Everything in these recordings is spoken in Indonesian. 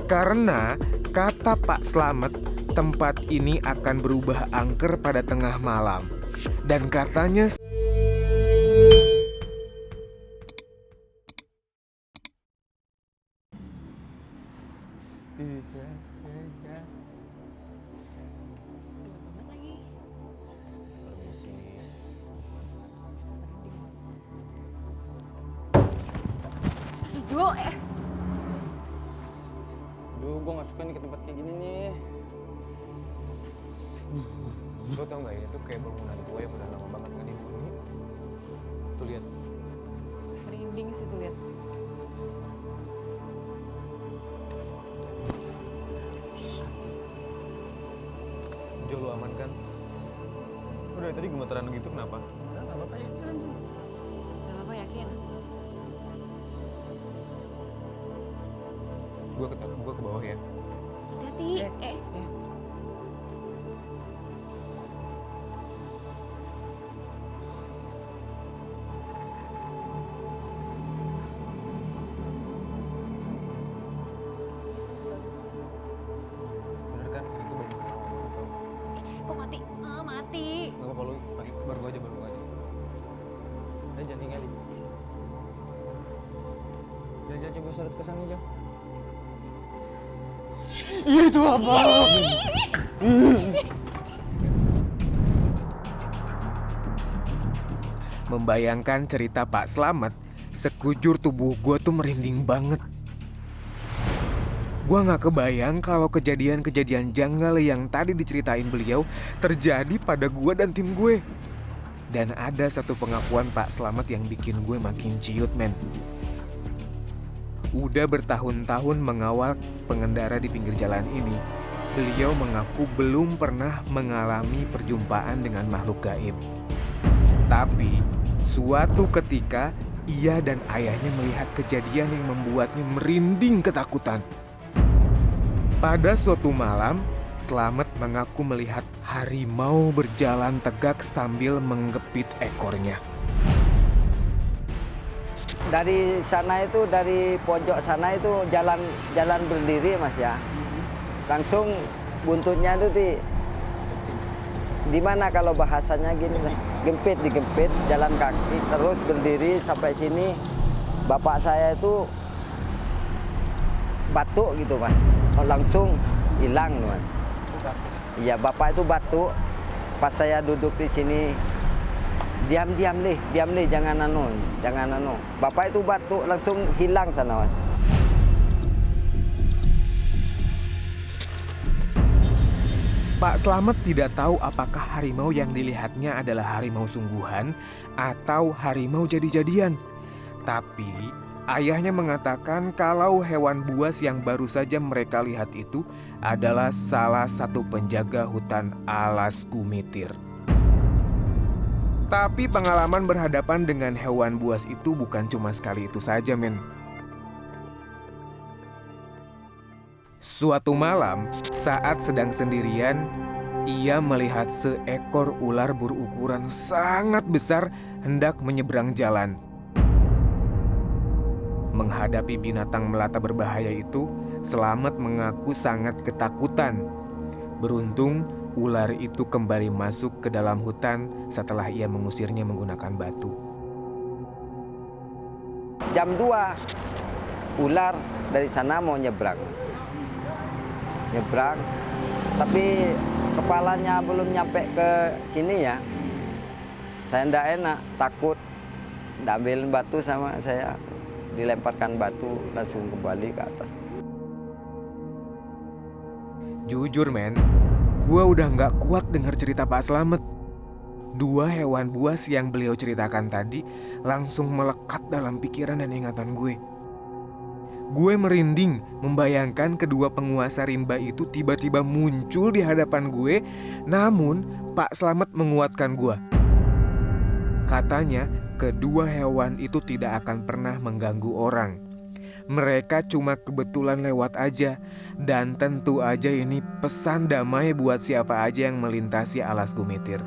Karena kata Pak Slamet, tempat ini akan berubah angker pada tengah malam. Dan katanya banget lagi. Si Jo, Duh, gue gak suka nih ke tempat kayak gini nih. lo tau gak ini tuh kayak bangunan tua yang udah lama banget gak dihuni. Tuh lihat. merinding sih tuh lihat. Jo, lo aman kan? Lo dari tadi gemetaran gitu kenapa? Enggak apa-apa ya, jalan dulu. Gak apa-apa, yakin? Gue ke bawah ya. Hati-hati. Bener kan? Itu bangunan lama banget tau. Kok mati? Mati. Gak apa-apa, lo baru gue aja. Jangan tinggalin. Jangan coba sorot ke sana, Jang. Itu apa? Membayangkan cerita Pak Slamet, sekujur tubuh gue tuh merinding banget. Gue gak kebayang kalau kejadian-kejadian janggal yang tadi diceritain beliau terjadi pada gue dan tim gue. Dan ada satu pengakuan Pak Slamet yang bikin gue makin ciut, men. Udah bertahun-tahun mengawal pengendara di pinggir jalan ini, beliau mengaku belum pernah mengalami perjumpaan dengan makhluk gaib. Tapi, suatu ketika, ia dan ayahnya melihat kejadian yang membuatnya merinding ketakutan. Pada suatu malam, Slamet mengaku melihat harimau berjalan tegak sambil menggepit ekornya. Dari sana itu, dari pojok sana itu jalan berdiri, Mas ya. Langsung buntutnya itu di mana kalau bahasanya gini, digempit jalan kaki terus berdiri sampai sini. Bapak saya itu batuk gitu, Mas. Langsung hilang, Mas. Iya, bapak itu batuk. Pas saya duduk di sini, diam leh, jangan anu. Bapak itu batuk langsung hilang sana, Mas. Pak Slamet tidak tahu apakah harimau yang dilihatnya adalah harimau sungguhan atau harimau jadi-jadian. Tapi ayahnya mengatakan kalau hewan buas yang baru saja mereka lihat itu adalah salah satu penjaga hutan alas Gumitir. Tapi pengalaman berhadapan dengan hewan buas itu bukan cuma sekali itu saja, men. Suatu malam, saat sedang sendirian, ia melihat seekor ular berukuran sangat besar hendak menyeberang jalan. Menghadapi binatang melata berbahaya itu, Slamet mengaku sangat ketakutan. Beruntung, ular itu kembali masuk ke dalam hutan setelah ia mengusirnya menggunakan batu. Jam 2, ular dari sana mau nyebrang, tapi kepalanya belum nyampe ke sini ya. Saya ndak enak, takut, ambilin batu sama saya, dilemparkan batu langsung kembali ke atas. Jujur, men, gue udah gak kuat dengar cerita Pak Slamet. Dua hewan buas yang beliau ceritakan tadi langsung melekat dalam pikiran dan ingatan gue. Gue merinding membayangkan kedua penguasa rimba itu tiba-tiba muncul di hadapan gue. Namun Pak Slamet menguatkan gue. Katanya kedua hewan itu tidak akan pernah mengganggu orang. Mereka cuma kebetulan lewat aja. Dan tentu aja ini pesan damai buat siapa aja yang melintasi alas Gumitir.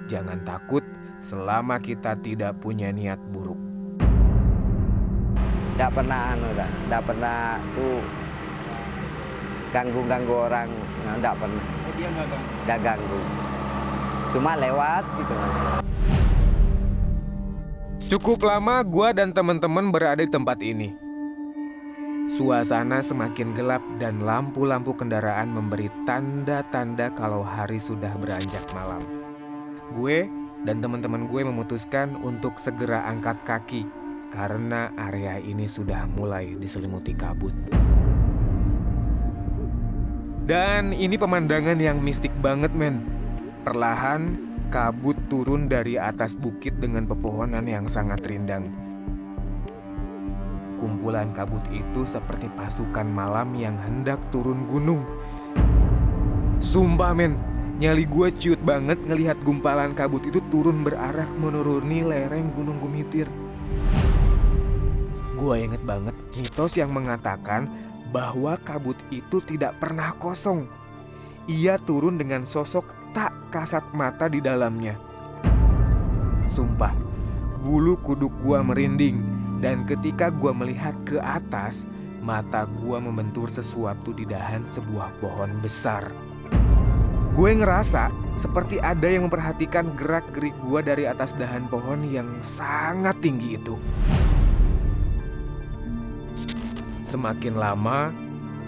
Jangan takut selama kita tidak punya niat buruk. Nggak pernah tuh ganggu orang, enggak pernah. Oh, dia nggak ganggu. Enggak ganggu. Cuma lewat gitu Mas. Cukup lama gua dan teman-teman berada di tempat ini. Suasana semakin gelap dan lampu-lampu kendaraan memberi tanda-tanda kalau hari sudah beranjak malam. Gue dan teman-teman gue memutuskan untuk segera angkat kaki karena area ini sudah mulai diselimuti kabut. Dan ini pemandangan yang mistik banget, men. Perlahan kabut turun dari atas bukit dengan pepohonan yang sangat rindang. Kumpulan kabut itu seperti pasukan malam yang hendak turun gunung. Sumpah men, nyali gue ciut banget ngelihat gumpalan kabut itu turun berarak menuruni lereng Gunung Gumitir. Gue inget banget mitos yang mengatakan bahwa kabut itu tidak pernah kosong. Ia turun dengan sosok tak kasat mata di dalamnya. Sumpah, bulu kuduk gue merinding. Dan ketika gue melihat ke atas, mata gue membentur sesuatu di dahan sebuah pohon besar. Gue ngerasa seperti ada yang memperhatikan gerak-gerik gue dari atas dahan pohon yang sangat tinggi itu. Semakin lama,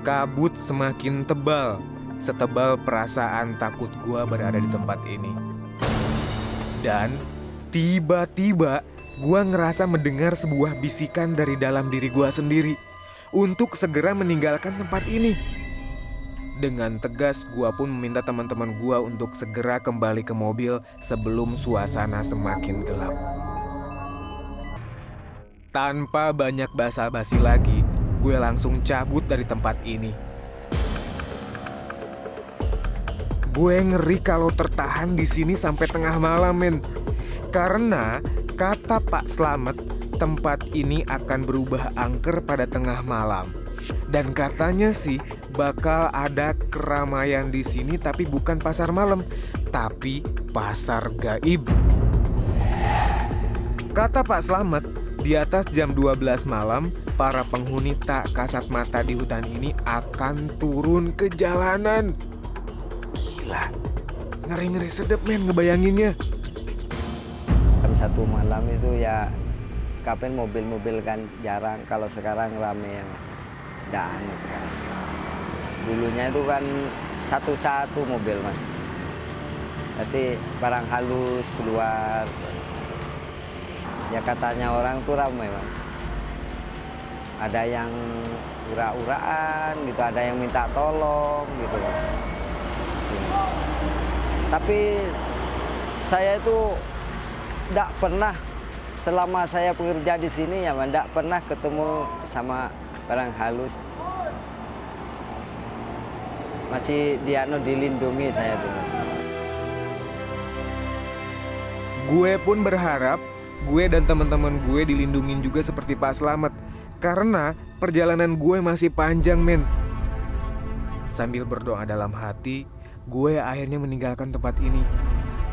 kabut semakin tebal, setebal perasaan takut gue berada di tempat ini. Dan tiba-tiba gue ngerasa mendengar sebuah bisikan dari dalam diri gue sendiri untuk segera meninggalkan tempat ini. Dengan tegas gue pun meminta teman-teman gue untuk segera kembali ke mobil sebelum suasana semakin gelap. Tanpa banyak basa-basi lagi, gue langsung cabut dari tempat ini. Gue ngeri kalau tertahan di sini sampai tengah malam, men. Karena kata Pak Slamet, tempat ini akan berubah angker pada tengah malam. Dan katanya sih bakal ada keramaian di sini, tapi bukan pasar malam, tapi pasar gaib. Kata Pak Slamet, di atas jam 12 malam, para penghuni tak kasat mata di hutan ini akan turun ke jalanan. Gila, ngeri-ngeri sedep men ngebayanginnya. Satu malam itu ya kapan mobil-mobil kan jarang, kalau sekarang rame yang dan sekarang. Dulunya itu kan satu-satu mobil Mas. Jadi barang halus keluar. Ya katanya orang tuh ramai Mas. Ada yang ura-uraan gitu, ada yang minta tolong gitu. Tapi saya itu tidak pernah selama saya bekerja di sini ya, tidak pernah ketemu sama barang halus. Masih dilindungi saya tuh. Gue pun berharap gue dan teman-teman gue dilindungin juga seperti Pak Slamet, karena perjalanan gue masih panjang, men. Sambil berdoa dalam hati, gue akhirnya meninggalkan tempat ini.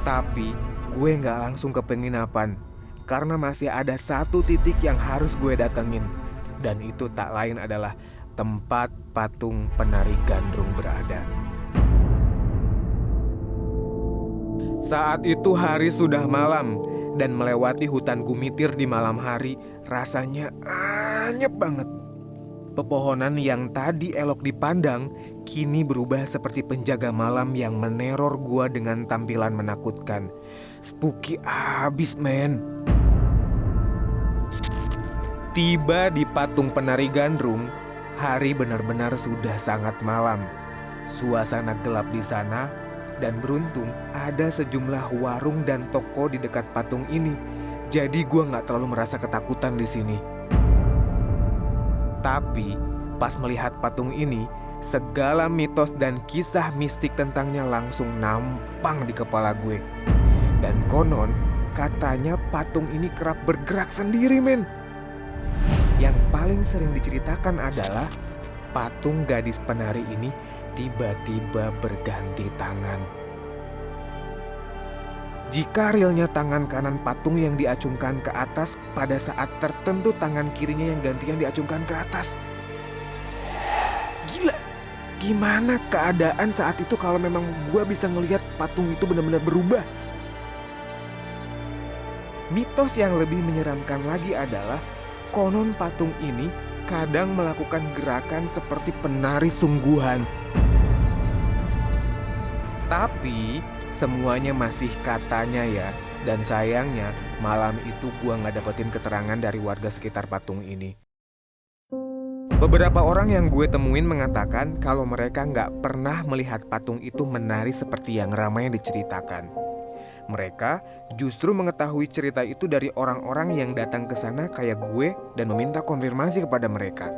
Tapi gue gak langsung ke penginapan, karena masih ada satu titik yang harus gue datengin. Dan itu tak lain adalah tempat patung penari gandrung berada. Saat itu hari sudah malam, dan melewati hutan Gumitir di malam hari rasanya anyep banget. Pepohonan yang tadi elok dipandang kini berubah seperti penjaga malam yang meneror gua dengan tampilan menakutkan. Spooky abis, men. Tiba di patung penari gandrung, hari benar-benar sudah sangat malam. Suasana gelap di sana, dan beruntung ada sejumlah warung dan toko di dekat patung ini. Jadi gua nggak terlalu merasa ketakutan di sini. Tapi pas melihat patung ini, segala mitos dan kisah mistik tentangnya langsung nampang di kepala gue. Dan konon katanya patung ini kerap bergerak sendiri, men. Yang paling sering diceritakan adalah patung gadis penari ini tiba-tiba berganti tangan. Jika realnya tangan kanan patung yang diacungkan ke atas, pada saat tertentu tangan kirinya yang gantian diacungkan ke atas. Gila, Gimana keadaan saat itu kalau memang gue bisa ngelihat patung itu benar-benar berubah? Mitos yang lebih menyeramkan lagi adalah konon patung ini kadang melakukan gerakan seperti penari sungguhan. Tapi semuanya masih katanya ya. Dan sayangnya malam itu gue gak dapetin keterangan dari warga sekitar patung ini. Beberapa orang yang gue temuin mengatakan kalau mereka nggak pernah melihat patung itu menari seperti yang ramai diceritakan. Mereka justru mengetahui cerita itu dari orang-orang yang datang ke sana kayak gue dan meminta konfirmasi kepada mereka.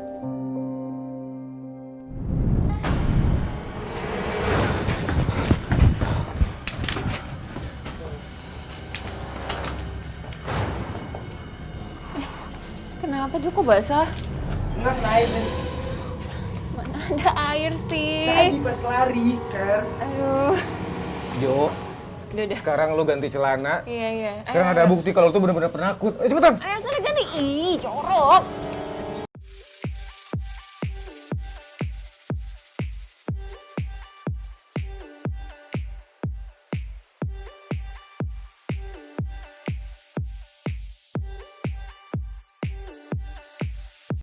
Kenapa Joko basah? Enggak air. Mana ada air sih? Tadi pas lari, Ker. Aduh. Jo, Udah. sekarang lu ganti celana. Iya. Sekarang ada bukti kalau lu tuh benar-benar penakut. Ayo cepetan. Ayo sana ganti. Ih, corok.